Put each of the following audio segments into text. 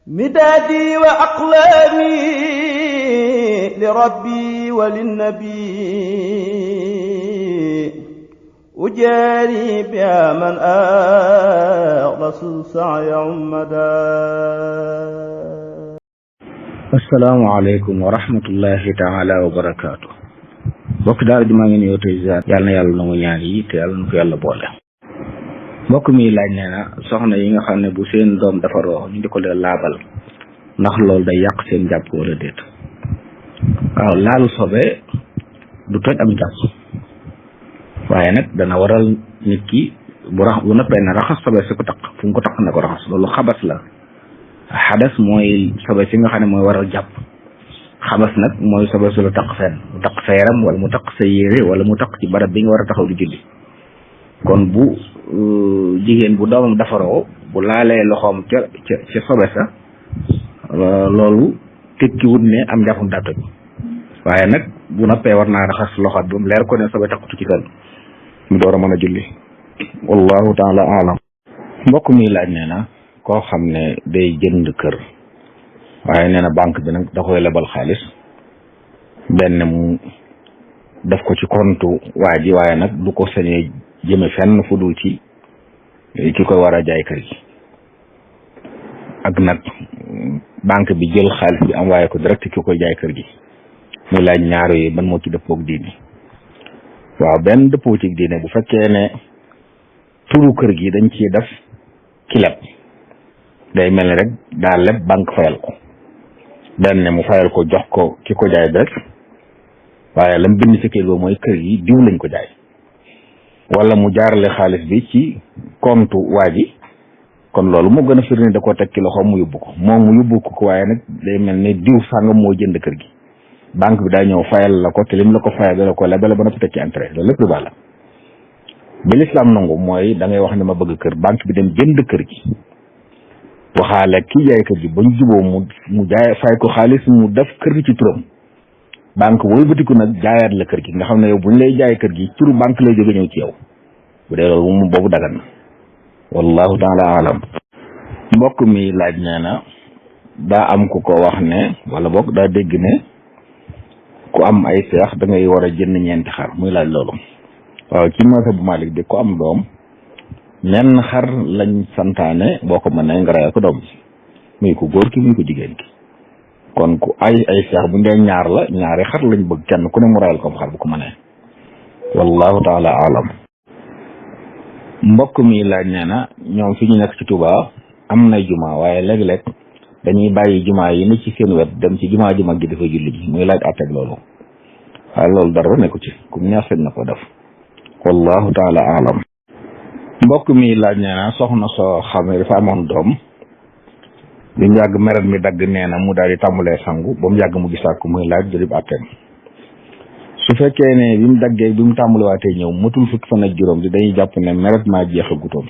مدادي وأقلامي لربي وللنبي أجاري بها من أغلس السعي عمدا. السلام عليكم ورحمة الله تعالى وبركاته. bokk daal di maa ngi nuyoo tey ziar yàlla na yàlla nangu ñaan yi te yàlla na ko yàlla boole. mbokk mi laaj nee na soxna yi nga xam ne bu seen doom dafa roox ñu di ko leen laabal ndax loolu day yàq seen jàpp wala déet. waaw laalu sobe du toj am jàpp waaye nag dana waral nit ki bu noppee na raxas sobe si ko taq fu mu ko taq na ko raxas loolu xabas la. xadas mooy sobe si nga xam ne mooy waral jàpp. xabas nag mooy sobe su la taq fenn mu taq sa yaram wala mu taq sa yére wala mu taq ci barab bi nga war a taxaw di julli. kon bu jigéen bu doomam defaroo bu laalee loxoom ca sobe sa loolu tekkiwut ne am njàppam daa toj waaye nag bu noppee war naa raxas loxo bi mu leer ko ne sobe taqatu ci kan mu door a mën a julli. wallahu taala alam. mbokk mi laaj nee na koo xam ne day jënd kër waaye nee na banque bi nag da koy lebal xaalis benn mu def ko ci compte waa ji waaye nag du ko sañee jëme fenn fu dul ci ki koy war a jaay kër gi ak nag banque bi jël xaalis bi envoyé ko direct ki koy jaay kër gi muy laaj ñaar yi ban moo ci dëppoog diine. waaw benn dëppoo ci diine bu fekkee ne turu kër gi dañ ciy def ki leb day mel ni rek daa leb banque fayal ko benn mu fayal ko jox ko ki ko jaay direct waaye lam bind ci kër gi mooy kër gi diw lañ ko jaay wala mu jaarale xaalis bi ci compte waa ji kon loolu moo gën a firnde da koo teg ci loxoom mu yóbbu ko moom mu yóbbu ko waaye nag day mel ne diw sàngam moo jënd kër gi banque bi daa ñëw fayal la ko te lim la ko fayal da la ko lebale ba noppi teg ci intérêt loolu lépp lu baax la. bi lislaam nangu mooy da ngay wax ne ma bëgg kër banque bi dem jënd kër gi waxaale kii jaay kër gi ba ñu juboo mu jaay fay ko xaalis mu def kër gi ci turam banque booy bëtiku nag jaayaat la kër gi nga xam ne yow bu ñu lay jaay kër gi turu banque lay jóge ñëw ci yow bu dee loolu moom boobu dagan na wallahu taala alam. mbokk mi laaj nee na daa am ku ko wax ne wala boog daa dégg ne ku am ay seex da ngay war a jënd ñeenti xar muy laaj loolu. waaw ci mazhab bu Malik bi ku am doom menn xar lañ santaane boo ko mënee nga rayal ko doom bi muy ko góor ki muy ko jigéen ki kon ku ay seex bu ndee ñaar la ñaari xar lañ bëgg kenn ku ne mu rayal ko xar bu ko mënee wallahu taala alam. mbokk mi laaj nee na ñoom fi ñu nekk ci Touba am na juma waaye léeg-léeg dañuy bàyyi juma yi ne ci seen wet dem ci juma ji mag gi dafa julli ji muy laaj àtteeg loolu waaye loolu dara nekku ci ku neex na ko def wallahu taala alam. mbokk mi laaj nee na soxna soo xam ne dafa amoon doom bi mu yàgg meret mi dagg nee na mu daal di tàmbalee sangu ba mu yàgg mu gisaat ko muy laaj jëlib àtteem su fekkee ne bi mu daggee bi mu tàmbaliwaatee ñëw matul fukki fan ak juróom di dañuy jàpp ne meret maa jeexagutoon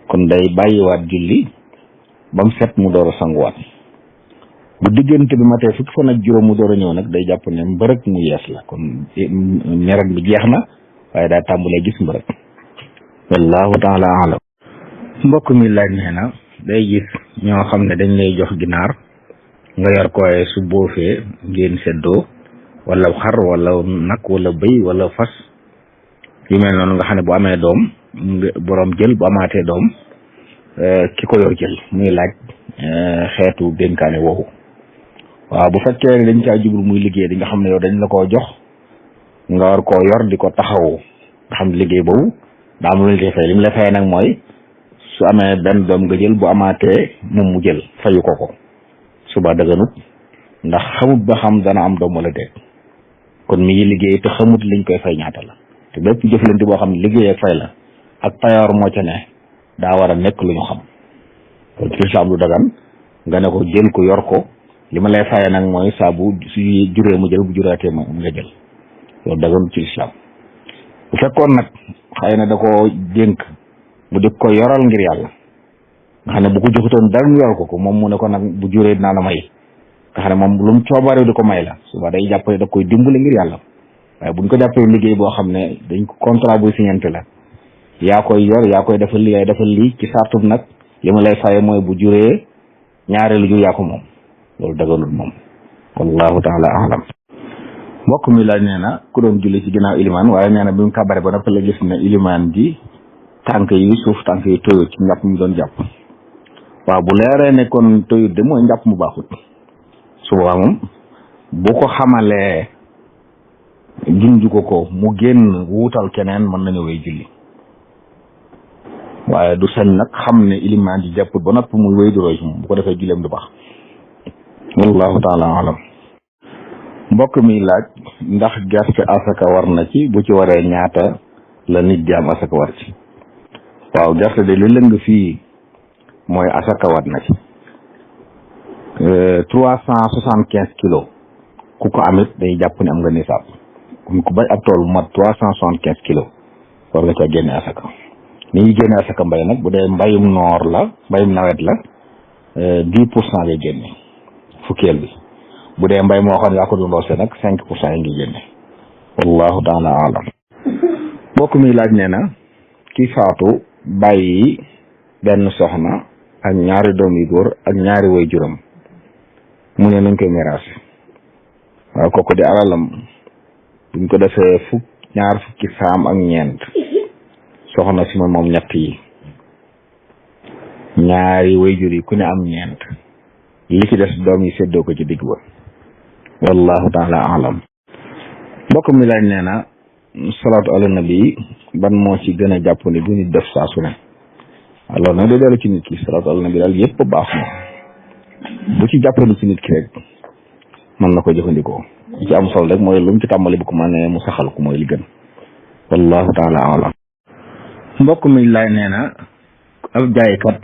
kon day bàyyiwaat julli ba mu set mu door a sanguwaat bu diggante bi matee fukki fan ak juróom mu door a ñëw nag day jàpp ne mbërëg mu yees la kon meret bi jeex na waaye daa tàmbalee gis mbërëg wallahu taala alam. mbokk mi laaj nee na day gis ñoo xam ne dañ lay jox ginaar nga yor koy su boofee ngeen seddoo wala xar wala nag wala bëy wala fas yu mel noonu nga xam ne bu amee doom borom jël bu amaatee doom ki ko yor jël muy laaj xeetu dénkaane woowu. waaw bu fekkee ne dañ caa jublu muy liggéey di nga xam ne yow dañ la koo jox nga war koo yor di ko taxawu nga xam ne liggéey boobu daa am lu ñu fay li mu lay fay nag mooy su amee benn doom nga jël bu amaatee moom mu jël fayu ko suba dëgganut ndax xamut ba xam dana am doom wala déet kon mi ngi liggéey te xamut liñ koy fay ñaata la te bépp jëflante boo xam ne liggéey ak fay la ak payoor moo ca ne daa war a nekk lu ñu xam kon ci lislaam lu dagan nga ne ko jël ko yor ko li ma lay faye nag mooy saa bu su juree mu jël bu juraatee ma nga jël loolu dagan ci lislaam. bu fekkoon nag xëy na da ko dénk mu di ko yoral ngir yàlla nga xam ne bu ko joxutoon dara mu yoral ko moom mu ne ko nag bu juree dinaa la may nga xam ne moom lu mu coobarew di ko may la suba day jàpp ne da koy dimbale ngir yàlla waaye buñ ko jàppee liggéey boo xam ne dañ ko contrat bu signante la yaa koy yor yaa koy defal lii yaay defal lii ci sartum nag li ma lay faye mooy bu juree ñaareelu jur yaa ko moom loolu daganul moom wallahu taala alam. mbokk mi laaj nee na ku doon julli ci ginnaaw ilimaan waaye nee na bi mu kàbbare ba noppi la gis ne ilimaan ji tànk yi suuf tànk yi toyut ci njàpp mu doon jàpp. waaw bu leeree ne kon toyut de mooy njàpp mu baaxut su boobaa moom bu ko xamalee junju ko mu génn wuutal keneen mën nañu wéy julli waaye du sañ nag xam ne ilimaan ji jàpput ba noppi muy wéy du roy ci moom bu ko defee julleem du baax wallahu taala alam. mbokk mi laaj ndax gerte asaka war na ci bu ci waree ñaata la nit di am asaka war ci. waaw gerte de li lëng fii mooy asaka war na ci 375 kilos ku ko amit day jàpp ne am nga nisaab ku bay ab tool bu mat 375 kilos war nga ca génne asaka. ni ñuy génne asaka mbay nag bu dee mbayum noor la mbayum nawet la 10% ngay génne fukkeel bi bu dee mbay moo xam ne yaa ko dundoose nag 5% yi ngi génne wallahu taala alam. mbokk mi laaj nee na ki faatu bàyyi benn soxna ak ñaari doom yu góor ak ñaari way juram mu ne nañ koy miraas. waaw kooku di alalam buñ ko defee ñaar fukki saam ak ñeent soxna si moom ñett yi ñaari way jur yi ku ne am ñeent li ci des doom yi séddoo ko ci digg ba wallahu taala alam. mbokk mi laaj nee na salaatu ala nabi ban moo ci gën a jàpp ne bu nit def saa su ne. alors nag day dellu ci nit ki salaatu ala nabi daal yëpp baax na bu ci jàppandi ci nit ki rek mën na ko jëfandikoo li ci am solo rek mooy lu mu ci tàmbali bu ko mënee mu saxal ko mooy li gën wallahu taala alam. mbokk mi laaj nee na ab jaaykat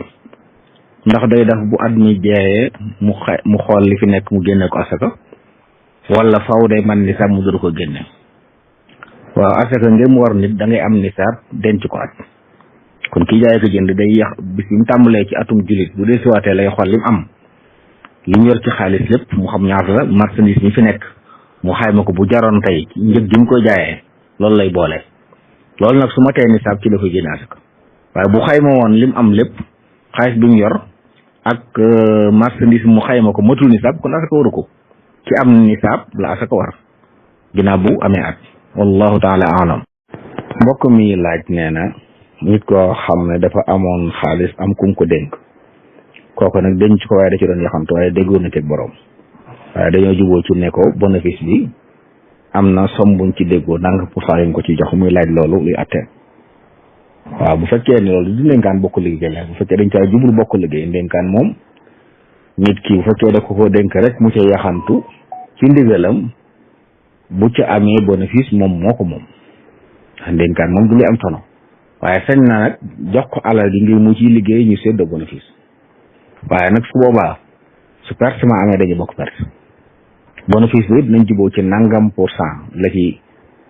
ndax day def bu at mi jeexee mu xool li fi nekk mu génne ko asaka wala faw day man nisaab mu dër ko génne. waaw asaka ngir mu war nit da ngay am nisaab denc ko at kon kii jaay ko jënd day yéex bis bi mu tàmbalee ci atum julit bu dee siwaatee lay xool lim am li mu yor ci xaalis lépp mu xam ñaata la marchandise mi fi nekk mu xayma ko bu jaroon tey njëg gi mu koy jaayee loolu lay boole loolu nag su ma tee nisaab ci la koy génne asaka waaye bu xayma woon lim am lépp xaalis bi mu yor ak marchandise mu xayma ko matul nisaab kon asaka waru ko ci am nisaab la asaka war ginnaaw bu amee at wallahu taala alam. mbokk mi laaj nee na nit koo xam ne dafa amoon xaalis am kum ko dénk kooku nag denc ko waaye da ci doon yaxamtu waaye déggoon na teg borom waaye dañoo juboo ci ne ko bénéfice bi am na somme buñ ci déggoo nanga pourcent yi ko ci jox muy laaj loolu luy attee. waaw bu fekkee ne loolu du ndénkaan bokk liggéey la bu fekkee dañ caa jublu bokk liggéey ndénkaan moom nit ki bu fekkee da ko dénk rek mu ca yaxantu ci ndigalam bu ca amee bénéfice moom moo ko moom ndénkaan moom du luy am tono waaye sañ na nag jox ko alal gi ngir mu ciy liggéey ñu séddoo bénéfice waaye nag su boobaa su perte ma amee dañu bokk perte bénéfice bi nañ juboo ci nangam % la ci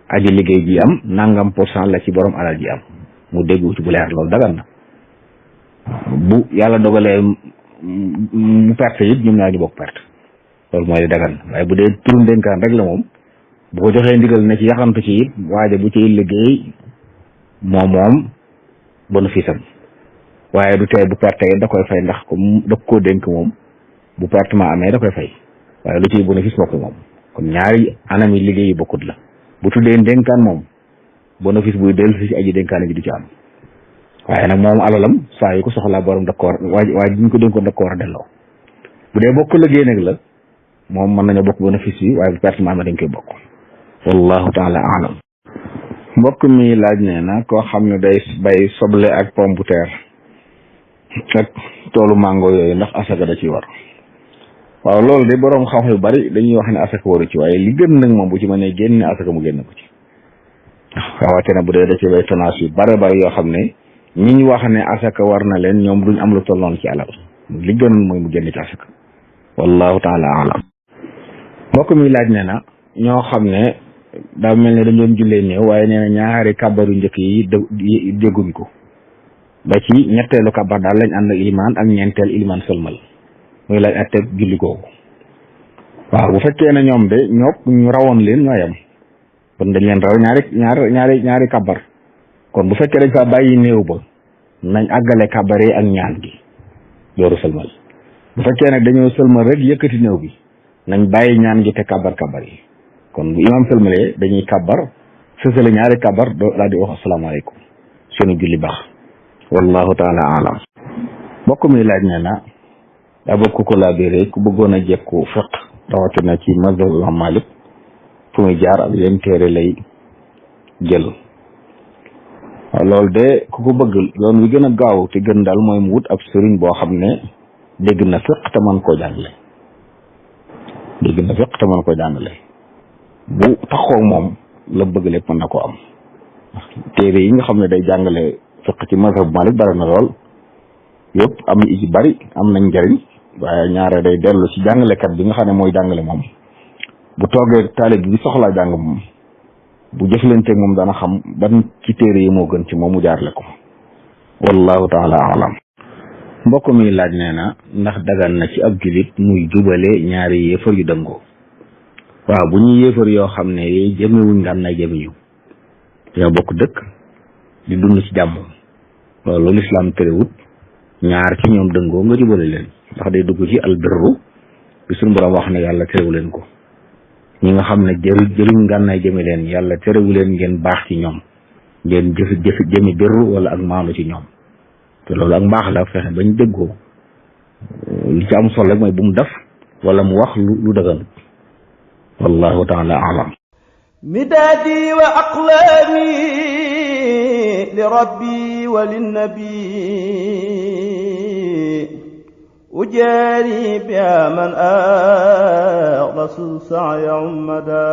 aji liggéey ji am nangam % la ci borom alal ji am mu déggu ci bu leer loolu dagan na bu yàlla dogalee mu perte it ñoom ñaar ñu bokk perte loolu mooy dagan na waaye bu dee turu ndénkaan rek la moom bu ko joxee ndigal na ci yaxantu ci it waaye bu ciy liggéey moom bénéfice am waaye du tee bu perte da koy fay ndax comme da koo dénk moom bu perte ma amee da koy fay waaye lu ciy bénéfice bokk moom kon ñaari anam yi liggéey yu bokkut la bu tuddee ndénkaan moom bénéfice buy dellu si aji dénkaan ji du ci am waaye nag moom alalam saa yu ko soxlaa borom da ko war waaye ñu ko dénkoon da ko war a delloo bu dee bokk liggéey nag la moom mën nañoo bokk bénéfice yi waaye bu perte ma amee dañ koy bokk wallahu taala alam. mbokk mi laaj nee na koo xam ne day bay soble ak pomme de terre ak toolu mango yooyu ndax asaka da ciy war. waaw loolu de boroom xam yu bari dañuy wax ne asaka waru ci waaye li gën nag moom bu ci mënee génne asaka mu génn ko ci rawatina bu dee da ci bay tonnage yu bare bari yoo xam ne ñi ñu wax ne asaka war na leen ñoom duñ am lu toll noonu ci alal li gën mooy mu génn ci asaka wallahu taala alam. mbokk mi laaj nee na ñoo xam ne daa mel ne dañ doon jullee néew waaye nee na ñaari kabaru njëkk yi dégguñ ko ba ci ñetteelu kabar daal lañ ànd ak ilimaan ak ñeenteel ilimaan sëlmal muy laaj ak teg julli googu. waaw bu fekkee ne ñoom de ñu rawoon leen ñoo yem kon dañ leen raw ñaari kabar kon bu fekkee dañ fa bàyyi néew ba nañ àggale kabar yi ak ñaan gi dooru sëlmal bu fekkee nag dañoo sëlmal rek yëkkati néew bi nañ bàyyi ñaan gi te kabar yi kon bu imaam sëlmalee dañuy kabar sësale ñaari kabar daal di wax asalaamaaleykum seenu julli baax wallahu taala alam mbokk mi laaj ne na daa bokk ko laa biire ku bëggoon a jekku fiq rawatina ci mazhab imam Malik fu muy jaar ak leen téere lay jël waaw loolu de ku ko bëgg yoon wi gën a gaaw te gën daal mooy mu wut ab sëriñ boo xam ne dégg na fiq te mën koo jàngale bu taxoo moom la bëgg lépp mën na ko am téere yi nga xam ne day jàngale fiq ci mazhab Malik bari na lool yëpp am yi ci bari am nañ njëriñ waaye ñaare day dellu ci jàngalekat bi nga xam ne mooy jàngale moom bu toogee taalib bi soxlaa jàng moom bu jëflanteeg moom dana xam ban ci téere yi moo gën ci moom mu jaarle ko wallahu taala alam mbokk mi laaj nee na ndax dagan na ci ab julit muy jubale ñaari yéefar yu dëngoo waaw bu ñuy yéefar yoo xam ne jëmewuñ ngànnaay jëmiñu ñoo bokk dëkk di dund ci jàmm loolu lislaam terewut ñaar ci ñoom dëngoo nga jubale leen ndax day dugg ci albirru bi suñu borom wax ne yàlla terewu leen ko ñi nga xam ne jëluñ ngànnaay jëme leen yàlla terewu leen ngeen baax ci ñoom ngeen jëmi birru wala ak maanu ci ñoom te loolu ak mbaax la fexe bañ dëggoo li ci am solo rek mooy bu mu def wala mu wax lu dëgganut wallahu taala alam midaadi wa aqlaami li rabbi wa linnabi ujaari biha man axlasu saaya ummada